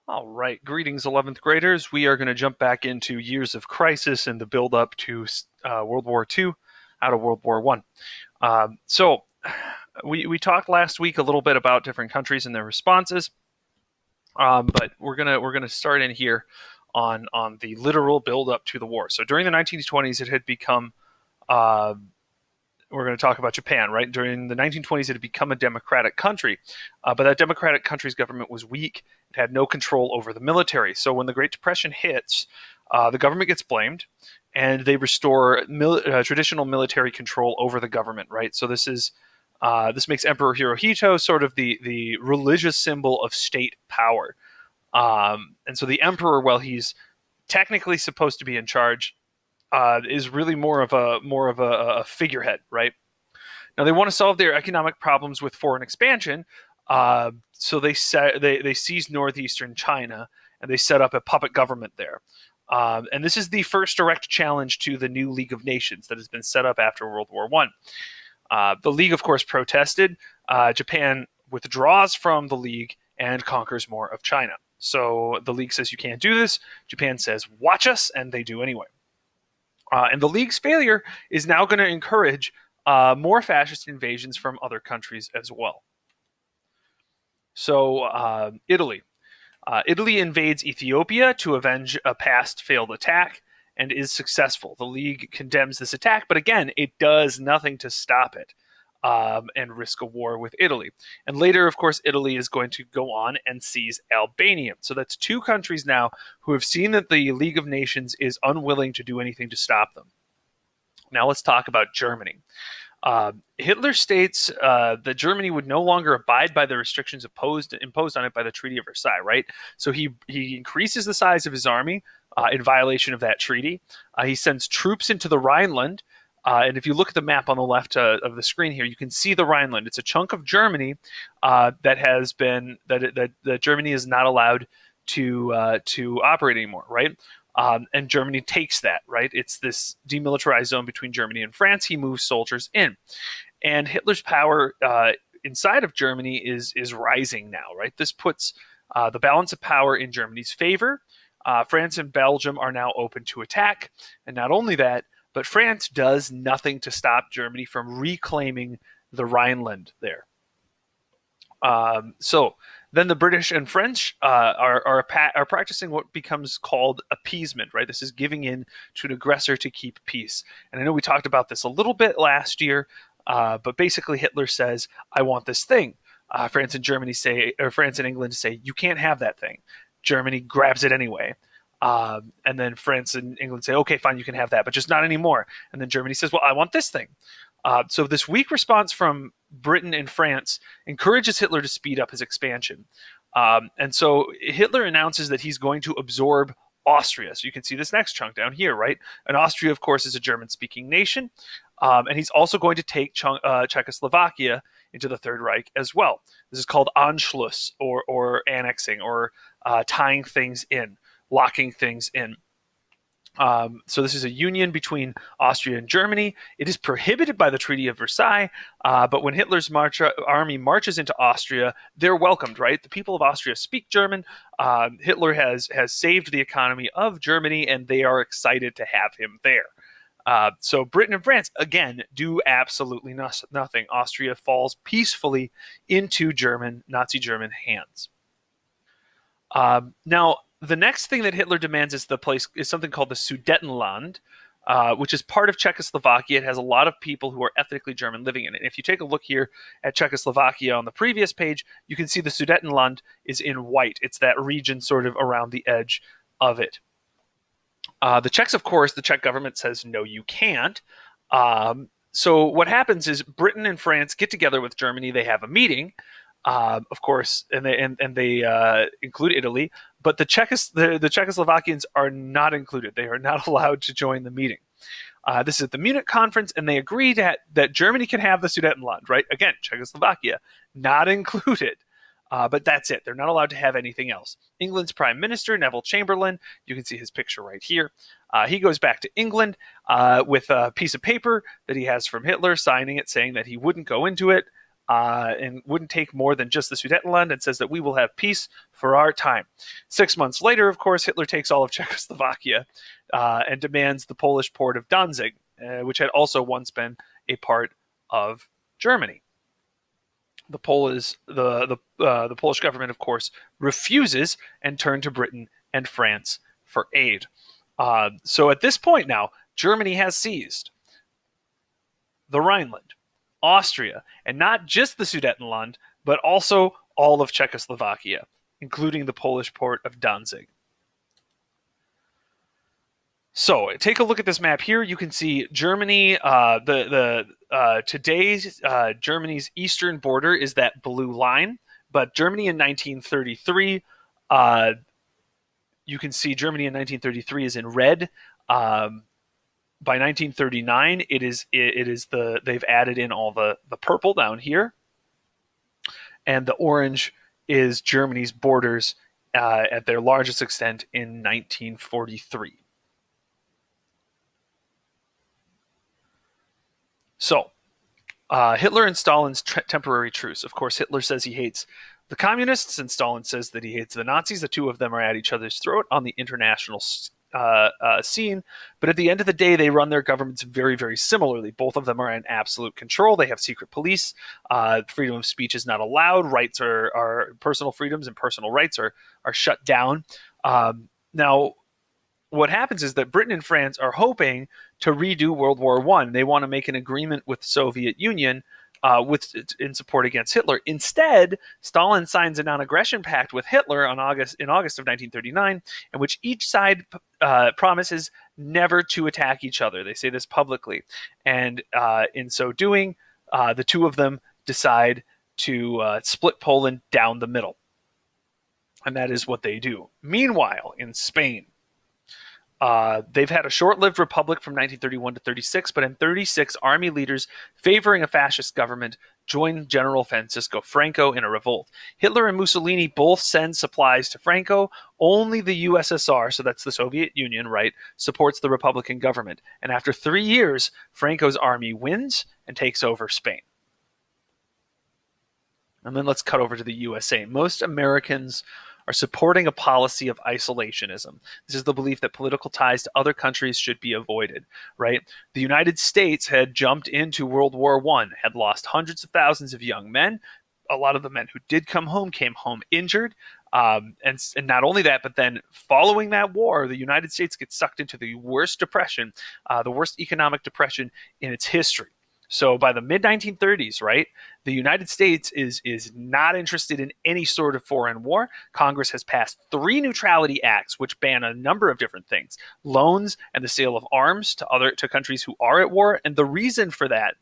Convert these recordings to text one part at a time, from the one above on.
All right, greetings, 11th graders. We are going to jump back into years of crisis and the build-up to World War II out of World War One. So, we talked last week a little bit about different countries and their responses, but we're gonna start in here on the literal build-up to the war. So during the 1920s, it had become uh, we're going to talk about Japan, right? During the 1920s, it had become a democratic country, but that democratic country's government was weak. It had no control over the military. So when the Great Depression hits, the government gets blamed, and they restore traditional military control over the government, right? So this makes Emperor Hirohito sort of the religious symbol of state power. And so the emperor, while he's technically supposed to be in charge, is really more of a figurehead, right? Now they want to solve their economic problems with foreign expansion, so they seize northeastern China and they set up a puppet government there. And this is the first direct challenge to the new League of Nations that has been set up after World War One. The League, of course, protested. Japan withdraws from the League and conquers more of China. So the League says you can't do this. Japan says watch us, and they do anyway. And the League's failure is now going to encourage more fascist invasions from other countries as well. So, Italy. Italy invades Ethiopia to avenge a past failed attack and is successful. The League condemns this attack, but again, it does nothing to stop it and risk a war with Italy. And later, of course, Italy is going to go on and seize Albania. So that's two countries now who have seen that the League of Nations is unwilling to do anything to stop them. Now let's talk about Germany. Hitler states that Germany would no longer abide by the restrictions imposed on it by the Treaty of Versailles, right? So he increases the size of his army in violation of that treaty. He sends troops into the Rhineland. And if you look at the map on the left of the screen here, you can see the Rhineland. It's a chunk of Germany that Germany is not allowed to operate anymore, right? And Germany takes that, right? It's this demilitarized zone between Germany and France. He moves soldiers in, and Hitler's power inside of Germany is rising now, right? This puts the balance of power in Germany's favor. France and Belgium are now open to attack, and not only that, but France does nothing to stop Germany from reclaiming the Rhineland there. So then the British and French are practicing what becomes called appeasement, right? This is giving in to an aggressor to keep peace. And I know we talked about this a little bit last year, but basically Hitler says, "I want this thing." France and England say, "You can't have that thing." Germany grabs it anyway. And then France and England say, "Okay, fine, you can have that, but just not anymore." And then Germany says, "Well, I want this thing." So this weak response from Britain and France encourages Hitler to speed up his expansion. And so Hitler announces that he's going to absorb Austria. So you can see this next chunk down here, right? And Austria, of course, is a German-speaking nation. And he's also going to take Czechoslovakia into the Third Reich as well. This is called Anschluss, or annexing, or tying things in, locking things in. So this is a union between Austria and Germany. It is prohibited by the Treaty of Versailles, but when Hitler's army marches into Austria, they're welcomed, right? The people of Austria speak German. Hitler has saved the economy of Germany, and they are excited to have him there. So Britain and France, again, do absolutely nothing. Austria falls peacefully into Nazi German hands. Now, the next thing that Hitler demands is something called the Sudetenland, which is part of Czechoslovakia. It has a lot of people who are ethnically German living in it. And if you take a look here at Czechoslovakia on the previous page, you can see the Sudetenland is in white. It's that region sort of around the edge of it. The Czechs, of course, the Czech government says, no, you can't. So what happens is Britain and France get together with Germany. They have a meeting. Of course, and they include Italy, but the Czechoslovakians are not included. They are not allowed to join the meeting. This is at the Munich conference, and they agree that Germany can have the Sudetenland, right? Again, Czechoslovakia, not included. But that's it. They're not allowed to have anything else. England's Prime Minister, Neville Chamberlain, you can see his picture right here. He goes back to England with a piece of paper that he has from Hitler, signing it, saying that he wouldn't go into it. and wouldn't take more than just the Sudetenland, and says that we will have peace for our time. 6 months later, of course, Hitler takes all of Czechoslovakia and demands the Polish port of Danzig, which had also once been a part of Germany. The Polish government, of course, refuses and turn to Britain and France for aid. So at this point now, Germany has seized the Rhineland, Austria, and not just the Sudetenland, but also all of Czechoslovakia, including the Polish port of Danzig. So take a look at this map here. You can see Germany. Today's Germany's eastern border is that blue line, but Germany in 1933. You can see Germany in 1933 is in red. By 1939, they've added in all the purple down here, and the orange is Germany's borders at their largest extent in 1943. So, Hitler and Stalin's temporary truce. Of course, Hitler says he hates the communists, and Stalin says that he hates the Nazis. The two of them are at each other's throat on the international scene. But at the end of the day, they run their governments very, very similarly. Both of them are in absolute control. They have secret police. Freedom of speech is not allowed. Rights are personal freedoms and personal rights are shut down. Now, what happens is that Britain and France are hoping to redo World War I. They want to make an agreement with the Soviet Union in support against Hitler. Instead, Stalin signs a non-aggression pact with Hitler in August of 1939, in which each side promises never to attack each other. They say this publicly. And in so doing, the two of them decide to split Poland down the middle. And that is what they do. Meanwhile, in Spain, they've had a short-lived republic from 1931 to 36, but in 36, army leaders favoring a fascist government joined General Francisco Franco in a revolt. Hitler and Mussolini both send supplies to Franco. Only the USSR, so that's the Soviet Union, right, supports the Republican government. And after 3 years, Franco's army wins and takes over Spain. And then let's cut over to the USA. Most Americans are supporting a policy of isolationism. This is the belief that political ties to other countries should be avoided, right? The United States had jumped into World War I, had lost hundreds of thousands of young men. A lot of the men who did come home came home injured. And not only that, but then following that war, the United States gets sucked into the worst depression, the worst economic depression in its history. So by the mid-1930s, right, the United States is not interested in any sort of foreign war. Congress has passed 3 neutrality acts which ban a number of different things: loans and the sale of arms to countries who are at war. And the reason for that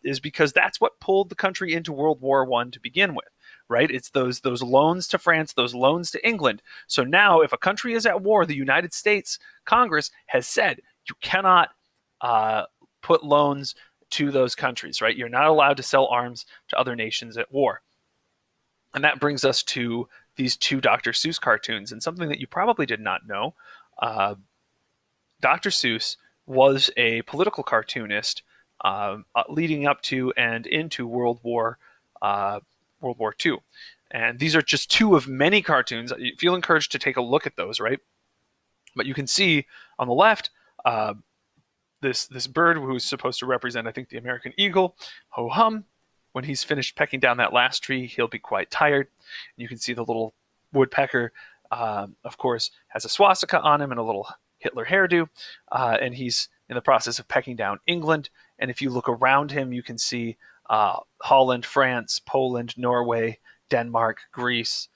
is because that's what pulled the country into World War I to begin with, right? It's those loans to France, those loans to England. So now if a country is at war, the United States Congress has said you cannot put loans to those countries, right? You're not allowed to sell arms to other nations at war. And that brings us to these 2 Dr. Seuss cartoons, and something that you probably did not know. Dr. Seuss was a political cartoonist leading up to and into World War II. And these are just 2 of many cartoons. You feel encouraged to take a look at those, right? But you can see on the left, this bird who's supposed to represent, I think, the American eagle, ho-hum. When he's finished pecking down that last tree, he'll be quite tired. You can see the little woodpecker, of course, has a swastika on him and a little Hitler hairdo, and he's in the process of pecking down England. And if you look around him, you can see Holland, France, Poland, Norway, Denmark, Greece,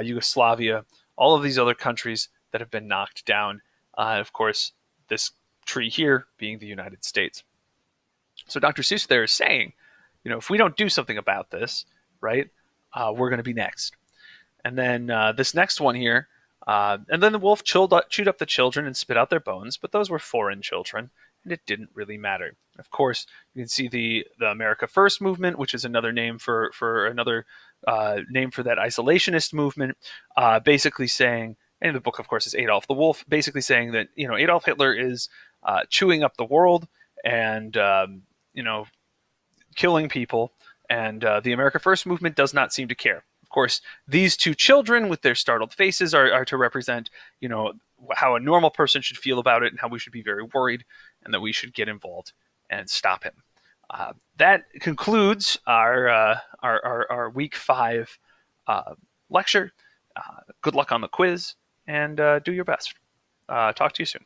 Yugoslavia, all of these other countries that have been knocked down. Of course, this tree here being the United States. So Dr. Seuss there is saying, if we don't do something about this, right, we're going to be next. And then this next one here, and then the wolf chewed up the children and spit out their bones, but those were foreign children, and it didn't really matter. Of course, you can see the America First movement, which is another name for another name for that isolationist movement, basically saying, and the book, of course, is Adolf the Wolf, basically saying that, Adolf Hitler is chewing up the world and, killing people And the America First movement does not seem to care. Of course, these two children with their startled faces are to represent, how a normal person should feel about it and how we should be very worried and that we should get involved and stop him. That concludes our week 5 lecture. Good luck on the quiz and do your best. Talk to you soon.